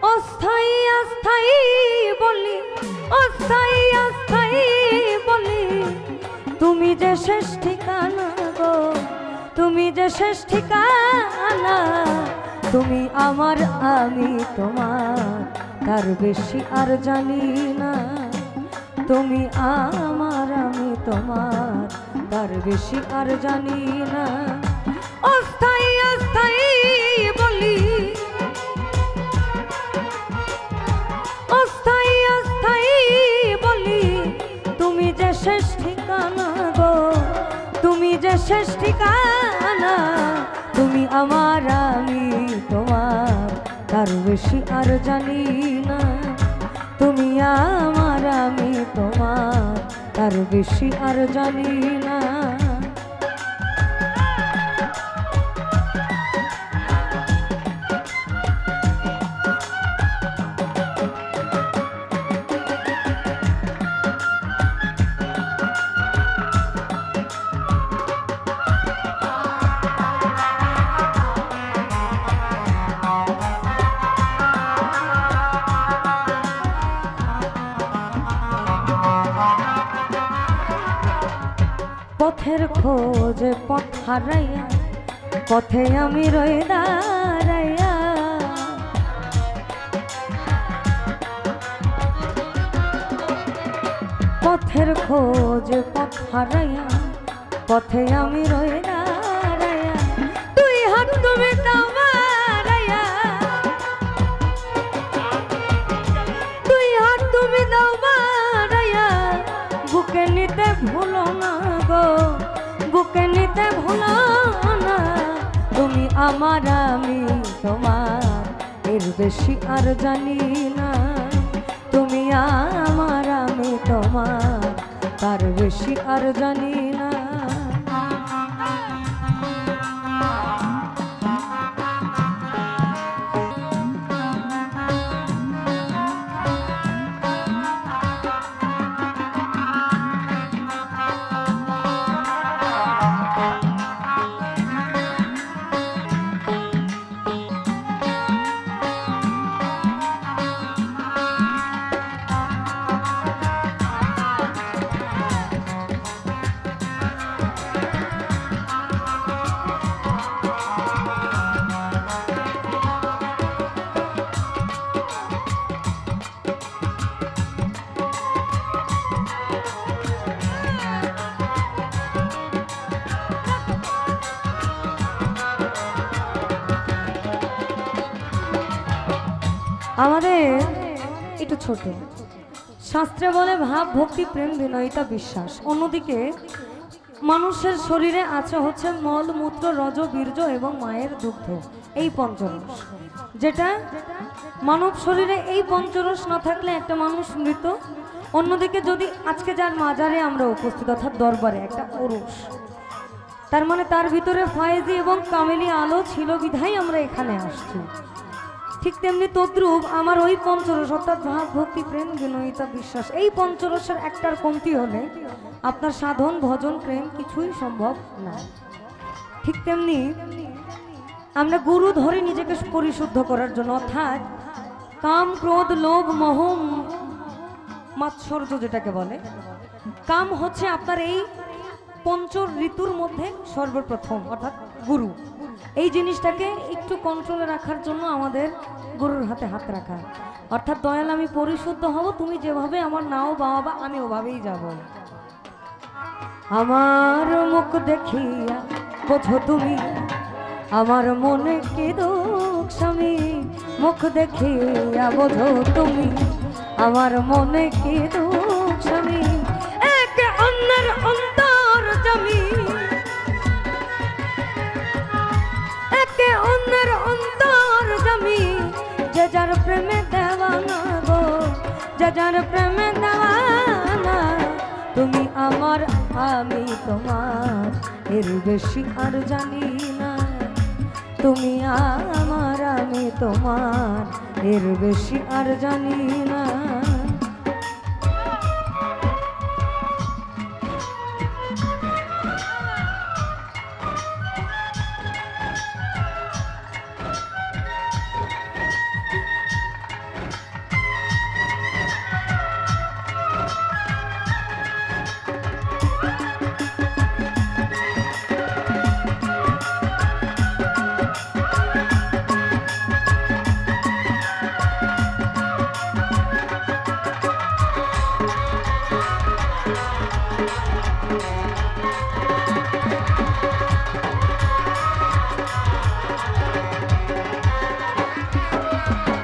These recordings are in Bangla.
অস্থায়ী অস্থায়ী বলি, অস্থায়ী অস্থায়ী বলি, তুমি যে শেষ ঠিকানা গো, তুমি যে শেষ ঠিকানা। তুমি আমার আমি তোমার, তার বেশি আর জানি না। তুমি আমার আমি তোমার, তার বেশি আর জানি না। অস্থায়ী অস্থায়ী বলি, অস্থায়ী অস্থায়ী বলি, তুমি যে শেষ ঠিকানা গো, তুমি যে শেষ ঠিকানা। তুমি আমার আমি তোমার, তার বেশি আর জানি না। তুমি আমার আমি তোমার, তার বেশি আর জানি না। পথের খোঁজে পথ হারাইয়া, পথে আমি রই দাঁড়াইয়া। পথের খোঁজে পথ হারাইয়া, পথে আমি রই দাঁড়াইয়া। তুই হাত তুমি দাও বাড়াইয়া, তুই হাত তুমি দাও বাড়াইয়া। বুকে নিতে ভুলো না গো, বুকে নিতে ভুলো না। তুমি আমার আমি তোমার, এর বেশি আর জানি না। তুমি আমার আমি তোমার, তার বেশি আর জানি না। আমাদের একটু ছোট শাস্ত্রে বলে ভাব ভক্তি প্রেম বিনয়িতা বিশ্বাস। অন্যদিকে মানুষের শরীরে আছে হচ্ছে মল মূত্র রজ বীর্য এবং মায়ের দুগ্ধ, এই পঞ্চরস। যেটা মানব শরীরে এই পঞ্চরস না থাকলে একটা মানুষ মৃত। অন্যদিকে যদি আজকে যার মাজারে আমরা উপস্থিত অর্থাৎ দরবারে একটা ওরস, তার মানে তার ভিতরে ফয়েজি এবং কামেলি আলো ছিল বিধাই আমরা এখানে আসছি। ঠিক তেমনি তদ্রূপ আমার ওই পঞ্চরস অর্থাৎ ভাব ভক্তি প্রেম বিনয়িতা বিশ্বাস, এই পঞ্চরসের একটার কমতি হলে আপনার সাধন ভজন প্রেম কিছুই সম্ভব না। ঠিক তেমনি আমরা গুরু ধরে নিজেকে পরিশুদ্ধ করার জন্য, অর্থাৎ কাম ক্রোধ লোভ মোহ মাৎসর্য যেটাকে বলে, কাম হচ্ছে আপনার এই পঞ্চ ঋতুর মধ্যে সর্বপ্রথম, অর্থাৎ গুরু। এই জিনিসটাকে একটু কন্ট্রোলে রাখার জন্য আমাদের গুরুর হাতে হাত রাখা, অর্থাৎ দয়াল আমি পরিশুদ্ধ হব, তুমি যেভাবে আমার নাও বাবা আমি ওভাবেই যাব। আমার মুখ দেখিয়া বোঝো তুমি আমার মনে কি দুঃখ স্বামী, মুখ দেখিয়া বোঝো তুমি আমার মনে কি দুঃখ স্বামী। একে অন্যের অন্তর জমি, একে অন্যের অন্তর জমি, যে যার প্রেমে দেওয়ানা গো, যে যার প্রেমে দেওয়ানা। তুমি আমার আমি তোমার, এর বেশি আর জানি না। তুমি আমার আমি তোমার, এর বেশি আর জানি না।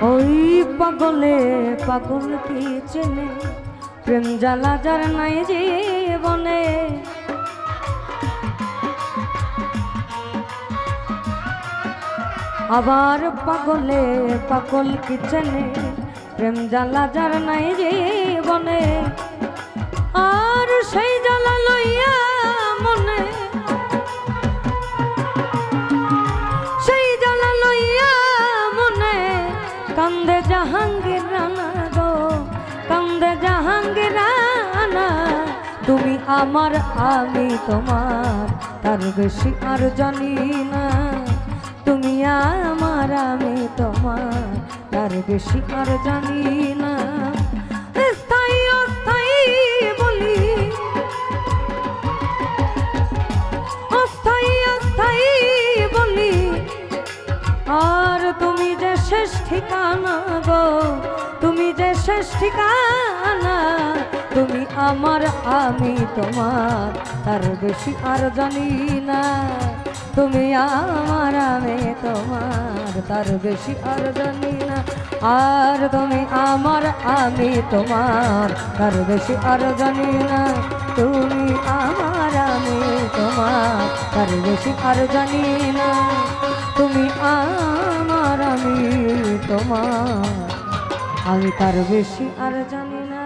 ওই পাগলে পাগল কি চেনে, প্রেম জ্বালা যার নাই জীবনে। আবার পাগলে পাগল কি চেনে, প্রেম জ্বালা যার নাই জীবনে। আর সেই জ্বালা লইয়া মনে, সেই জ্বালা লইয়া মনে কান্দে জাহাঙ্গীর রানা গো, কান্দে জাহাঙ্গীর রানা। তুমি আমার আমি তোমার, তার বেশি আর জানি না। তুমি আমার আমি তোমার, তার বেশি আর জানি না। স্থায়ী অস্থায়ী বলি, অস্থায়ী অস্থায়ী বলি, আর তুমি যে শেষ ঠিকানা গো, তুমি যে শেষ ঠিকানা। তুমি আমার আমি তোমার, তার বেশি আর জানি না। তুমি আমার আমি তোমার, তার বেশি আর জানি না। আর তুমি আমার আমি তোমার, তার বেশি আর জানি না। তুমি আমার আমি তোমার, তার বেশি আর জানি না। তুমি আমার আমি তোমার, আমি তার বেশি আর জানি না।